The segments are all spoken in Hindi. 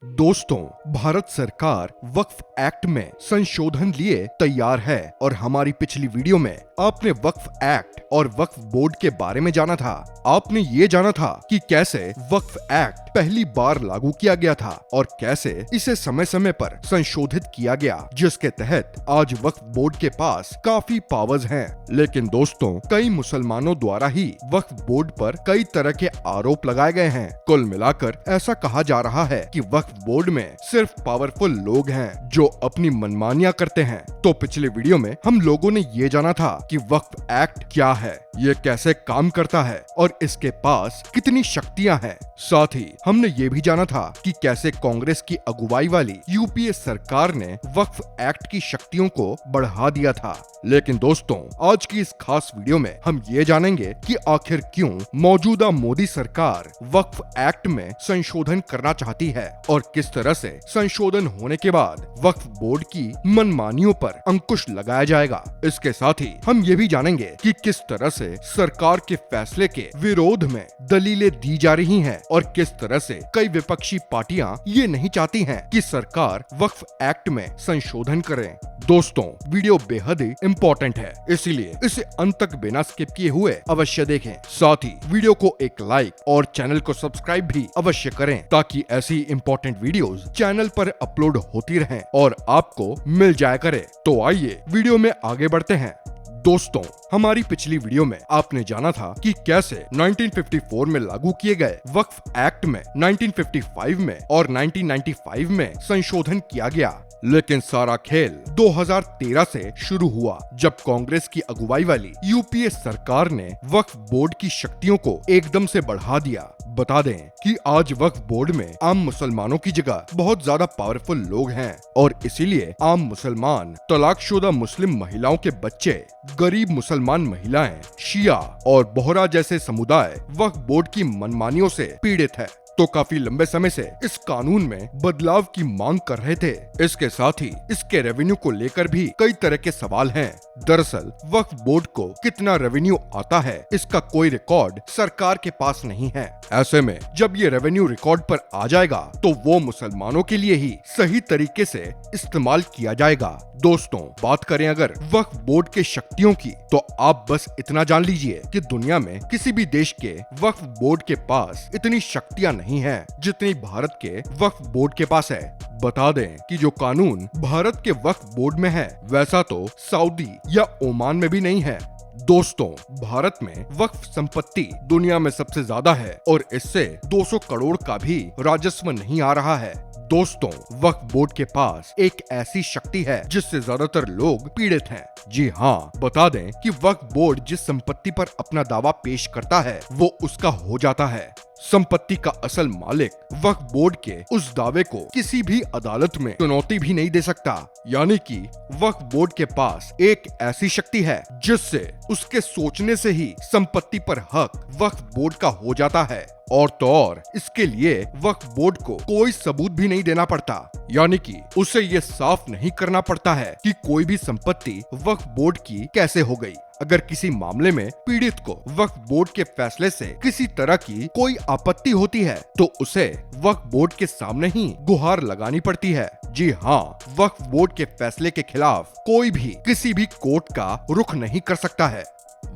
दोस्तों, भारत सरकार वक्फ एक्ट में संशोधन लिए तैयार है और हमारी पिछली वीडियो में आपने वक्फ एक्ट और वक्फ बोर्ड के बारे में जाना था। आपने ये जाना था कि कैसे वक्फ एक्ट पहली बार लागू किया गया था और कैसे इसे समय समय पर संशोधित किया गया, जिसके तहत आज वक्फ बोर्ड के पास काफी पावर्स हैं। लेकिन दोस्तों, कई मुसलमानों द्वारा ही वक्फ बोर्ड पर कई तरह के आरोप लगाए गए हैं। कुल मिलाकर ऐसा कहा जा रहा है कि वक्फ बोर्ड में सिर्फ पावरफुल लोग हैं जो अपनी मनमानियां करते हैं। तो पिछले वीडियो में हम लोगों ने ये जाना था कि वक्फ एक्ट क्या है, ये कैसे काम करता है और इसके पास कितनी शक्तियां हैं। साथ ही हमने ये भी जाना था कि कैसे कांग्रेस की अगुवाई वाली यूपीए सरकार ने वक्फ एक्ट की शक्तियों को बढ़ा दिया था। लेकिन दोस्तों, आज की इस खास वीडियो में हम ये जानेंगे कि आखिर क्यों मौजूदा मोदी सरकार वक्फ एक्ट में संशोधन करना चाहती है और किस तरह से संशोधन होने के बाद वक्फ बोर्ड की मनमानियों पर अंकुश लगाया जाएगा। इसके साथ ही हम ये भी जानेंगे कि किस तरह से सरकार के फैसले के विरोध में दलीलें दी जा रही हैं और किस तरह से कई विपक्षी पार्टियां ये नहीं चाहती हैं कि सरकार वक्फ एक्ट में संशोधन करे। दोस्तों, वीडियो बेहद ही इम्पोर्टेंट है, इसीलिए इसे अंत तक बिना स्किप किए हुए अवश्य देखें। साथ ही वीडियो को एक लाइक और चैनल को सब्सक्राइब भी अवश्य करें ताकि ऐसी इम्पोर्टेंट वीडियोस चैनल पर अपलोड होती रहें और आपको मिल जाया करे। तो आइए वीडियो में आगे बढ़ते हैं। दोस्तों, हमारी पिछली वीडियो में आपने जाना था कि कैसे 1954 में लागू किए गए वक्फ एक्ट में 1955 में और 1995 में संशोधन किया गया। लेकिन सारा खेल 2013 से शुरू हुआ, जब कांग्रेस की अगुवाई वाली यूपीए सरकार ने वक्फ बोर्ड की शक्तियों को एकदम से बढ़ा दिया। बता दें कि आज वक्फ बोर्ड में आम मुसलमानों की जगह बहुत ज्यादा पावरफुल लोग हैं और इसीलिए आम मुसलमान, तलाकशुदा मुस्लिम महिलाओं के बच्चे, गरीब मुसलमान महिलाएं, शिया और बोहरा जैसे समुदाय वक्फ बोर्ड की मनमानियों से पीड़ित है। तो काफी लंबे समय से इस कानून में बदलाव की मांग कर रहे थे। इसके साथ ही इसके रेवेन्यू को लेकर भी कई तरह के सवाल हैं। दरअसल वक्फ बोर्ड को कितना रेवेन्यू आता है, इसका कोई रिकॉर्ड सरकार के पास नहीं है। ऐसे में जब ये रेवेन्यू रिकॉर्ड पर आ जाएगा तो वो मुसलमानों के लिए ही सही तरीके से इस्तेमाल किया जाएगा। दोस्तों, बात करें अगर वक्फ बोर्ड के शक्तियों की, तो आप बस इतना जान लीजिए कि दुनिया में किसी भी देश के वक्फ बोर्ड के पास इतनी शक्तियां नहीं हैं जितनी भारत के वक्फ बोर्ड के पास है। बता दें कि जो कानून भारत के वक्फ बोर्ड में है, वैसा तो सऊदी या ओमान में भी नहीं है। दोस्तों, भारत में वक्फ संपत्ति दुनिया में सबसे ज्यादा है और इससे 200 करोड़ का भी राजस्व नहीं आ रहा है। दोस्तों, वक्फ बोर्ड के पास एक ऐसी शक्ति है जिससे ज्यादातर लोग पीड़ित हैं। जी हाँ, बता दें कि वक्फ बोर्ड जिस संपत्ति पर अपना दावा पेश करता है वो उसका हो जाता है। संपत्ति का असल मालिक वक्फ बोर्ड के उस दावे को किसी भी अदालत में चुनौती भी नहीं दे सकता। यानी कि वक्फ बोर्ड के पास एक ऐसी शक्ति है जिससे उसके सोचने से ही संपत्ति पर हक वक्फ बोर्ड का हो जाता है और तो और इसके लिए वक्फ बोर्ड को कोई सबूत भी नहीं देना पड़ता। यानी कि उसे ये साफ नहीं करना पड़ता है कि कोई भी संपत्ति वक्फ बोर्ड की कैसे हो गई। अगर किसी मामले में पीड़ित को वक्फ बोर्ड के फैसले से किसी तरह की कोई आपत्ति होती है तो उसे वक्फ बोर्ड के सामने ही गुहार लगानी पड़ती है। जी हाँ, वक्फ बोर्ड के फैसले के खिलाफ कोई भी किसी भी कोर्ट का रुख नहीं कर सकता है।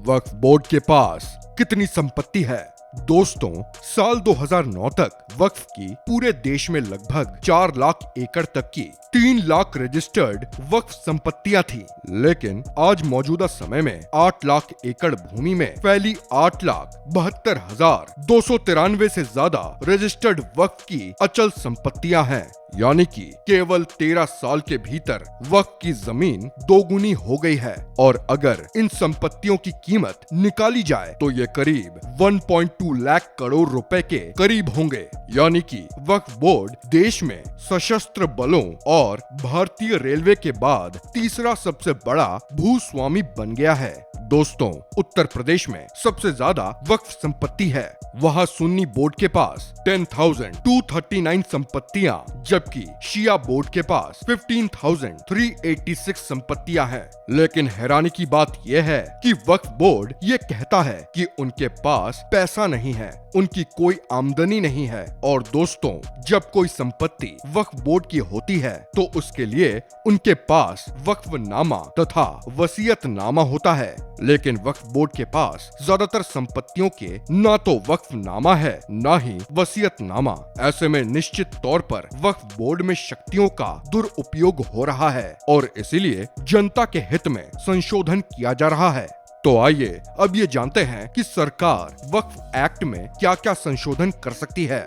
वक्फ बोर्ड के पास कितनी संपत्ति है? दोस्तों, साल 2009 तक वक्फ की पूरे देश में लगभग 4 लाख एकड़ तक की 3 लाख रजिस्टर्ड वक्फ संपत्तियां थी। लेकिन आज मौजूदा समय में 8 लाख एकड़ भूमि में फैली 8,72,293 से ज्यादा रजिस्टर्ड वक्फ की अचल संपत्तियां हैं। यानी कि केवल 13 साल के भीतर वक्फ की जमीन दोगुनी हो गई है और अगर इन संपत्तियों की कीमत निकाली जाए तो ये करीब 1.2 लाख करोड़ रुपए के करीब होंगे। यानी कि वक्फ बोर्ड देश में सशस्त्र बलों और भारतीय रेलवे के बाद तीसरा सबसे बड़ा भूस्वामी बन गया है। दोस्तों, उत्तर प्रदेश में सबसे ज्यादा वक्फ संपत्ति है। वहाँ सुन्नी बोर्ड के पास 10,239 संपत्तियां जबकि शिया बोर्ड के पास 15,386 संपत्तियां हैं। लेकिन हैरानी की बात यह है कि वक्फ बोर्ड ये कहता है कि उनके पास पैसा नहीं है, उनकी कोई आमदनी नहीं है। और दोस्तों, जब कोई संपत्ति वक्फ बोर्ड की होती है तो उसके लिए उनके पास वक्फनामा तथा वसीयतनामा होता है। लेकिन वक्फ बोर्ड के पास ज्यादातर संपत्तियों के ना तो वक्फनामा है ना ही वसीयतनामा। ऐसे में निश्चित तौर पर वक्फ बोर्ड में शक्तियों का दुरुपयोग हो रहा है और इसीलिए जनता के हित में संशोधन किया जा रहा है। तो आइए अब ये जानते हैं कि सरकार वक्फ एक्ट में क्या क्या संशोधन कर सकती है।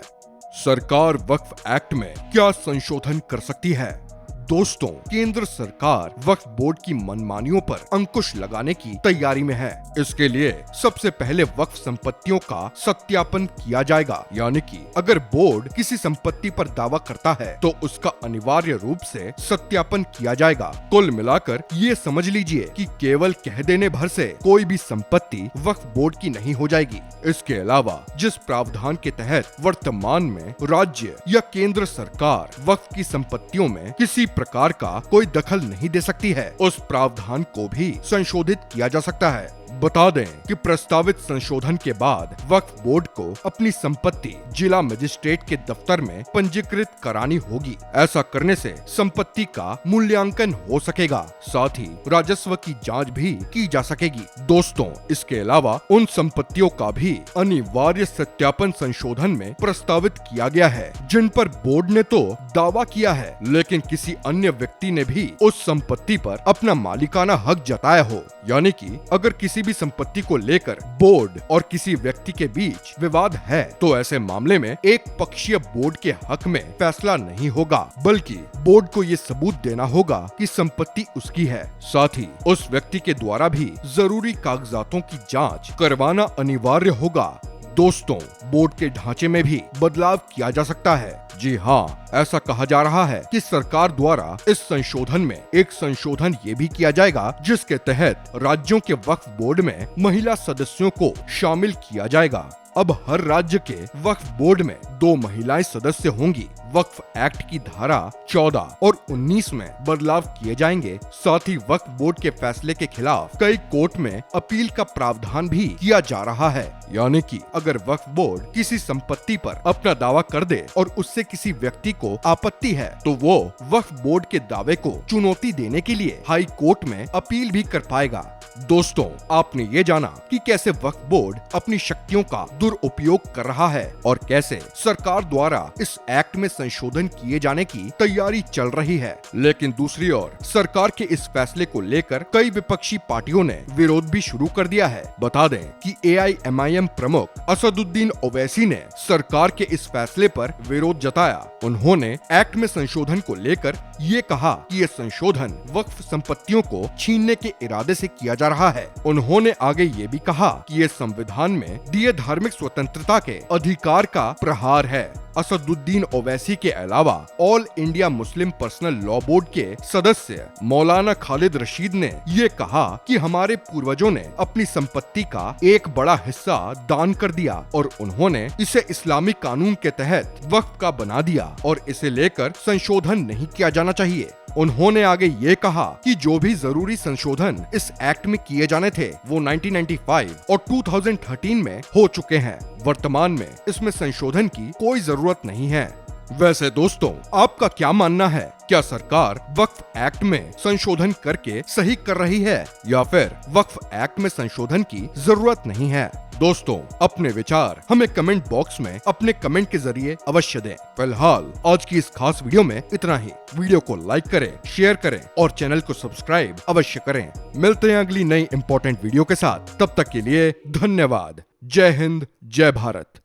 सरकार वक्फ एक्ट में क्या संशोधन कर सकती है? दोस्तों, केंद्र सरकार वक्फ बोर्ड की मनमानियों पर अंकुश लगाने की तैयारी में है। इसके लिए सबसे पहले वक्फ संपत्तियों का सत्यापन किया जाएगा, यानी कि अगर बोर्ड किसी संपत्ति पर दावा करता है तो उसका अनिवार्य रूप से सत्यापन किया जाएगा। कुल मिलाकर ये समझ लीजिए कि केवल कह देने भर से कोई भी संपत्ति वक्फ बोर्ड की नहीं हो जाएगी। इसके अलावा जिस प्रावधान के तहत वर्तमान में राज्य या केंद्र सरकार वक्फ की संपत्तियों में किसी प्रकार का कोई दखल नहीं दे सकती है, उस प्रावधान को भी संशोधित किया जा सकता है। बता दें कि प्रस्तावित संशोधन के बाद वक्फ बोर्ड को अपनी संपत्ति जिला मजिस्ट्रेट के दफ्तर में पंजीकृत करानी होगी। ऐसा करने से संपत्ति का मूल्यांकन हो सकेगा, साथ ही राजस्व की जांच भी की जा सकेगी। दोस्तों, इसके अलावा उन संपत्तियों का भी अनिवार्य सत्यापन संशोधन में प्रस्तावित किया गया है जिन पर बोर्ड ने तो दावा किया है लेकिन किसी अन्य व्यक्ति ने भी उस संपत्ति पर अपना मालिकाना हक जताया हो। यानी कि अगर किसी भी संपत्ति को लेकर बोर्ड और किसी व्यक्ति के बीच विवाद है तो ऐसे मामले में एक पक्षीय बोर्ड के हक में फैसला नहीं होगा, बल्कि बोर्ड को ये सबूत देना होगा कि संपत्ति उसकी है। साथ ही उस व्यक्ति के द्वारा भी जरूरी कागजातों की जांच करवाना अनिवार्य होगा। दोस्तों, बोर्ड के ढांचे में भी बदलाव किया जा सकता है। जी हाँ, ऐसा कहा जा रहा है कि सरकार द्वारा इस संशोधन में एक संशोधन ये भी किया जाएगा जिसके तहत राज्यों के वक्फ बोर्ड में महिला सदस्यों को शामिल किया जाएगा। अब हर राज्य के वक्फ बोर्ड में 2 महिलाएं सदस्य होंगी। वक्फ एक्ट की धारा 14 और 19 में बदलाव किए जाएंगे। साथ ही वक्फ बोर्ड के फैसले के खिलाफ कई कोर्ट में अपील का प्रावधान भी किया जा रहा है। यानी कि अगर वक्फ बोर्ड किसी संपत्ति पर अपना दावा कर दे और उससे किसी व्यक्ति को आपत्ति है तो वो वक्फ बोर्ड के दावे को चुनौती देने के लिए हाई कोर्ट में अपील भी कर पाएगा। दोस्तों, आपने ये जाना कि कैसे वक्फ बोर्ड अपनी शक्तियों का दुरुपयोग कर रहा है और कैसे सरकार द्वारा इस एक्ट में संशोधन किए जाने की तैयारी चल रही है। लेकिन दूसरी ओर सरकार के इस फैसले को लेकर कई विपक्षी पार्टियों ने विरोध भी शुरू कर दिया है। बता दें कि AIMIM प्रमुख असदुद्दीन ओवैसी ने सरकार के इस फैसले पर विरोध जताया। उन्होंने एक्ट में संशोधन को लेकर ये कहा कि ये संशोधन वक्फ संपत्तियों को छीनने के इरादे से किया जा रहा है। उन्होंने आगे ये भी कहा कि ये संविधान में दिए धार्मिक स्वतंत्रता के अधिकार का प्रहार है। असदुद्दीन ओवैसी के अलावा all India Muslim personal law board के सदस्य मौलाना खालिद रशीद ने ये कहा कि हमारे पूर्वजों ने अपनी संपत्ति का एक बड़ा हिस्सा दान कर दिया और उन्होंने इसे इस्लामिक कानून के तहत वक्फ का बना दिया और इसे लेकर संशोधन नहीं किया जाना चाहिए। उन्होंने आगे ये कहा कि जो भी जरूरी संशोधन इस एक्ट में किए जाने थे वो 1995 और 2013 में हो चुके हैं। वर्तमान में इसमें संशोधन की कोई जरूरत नहीं है। वैसे दोस्तों, आपका क्या मानना है? क्या सरकार वक्फ एक्ट में संशोधन करके सही कर रही है या फिर वक्फ एक्ट में संशोधन की जरूरत नहीं है? दोस्तों, अपने विचार हमें कमेंट बॉक्स में अपने कमेंट के जरिए अवश्य दें। फिलहाल आज की इस खास वीडियो में इतना ही। वीडियो को लाइक करें, शेयर करें और चैनल को सब्सक्राइब अवश्य करें। मिलते हैं अगली नई इंपॉर्टेंट वीडियो के साथ। तब तक के लिए धन्यवाद। जय हिंद, जय भारत।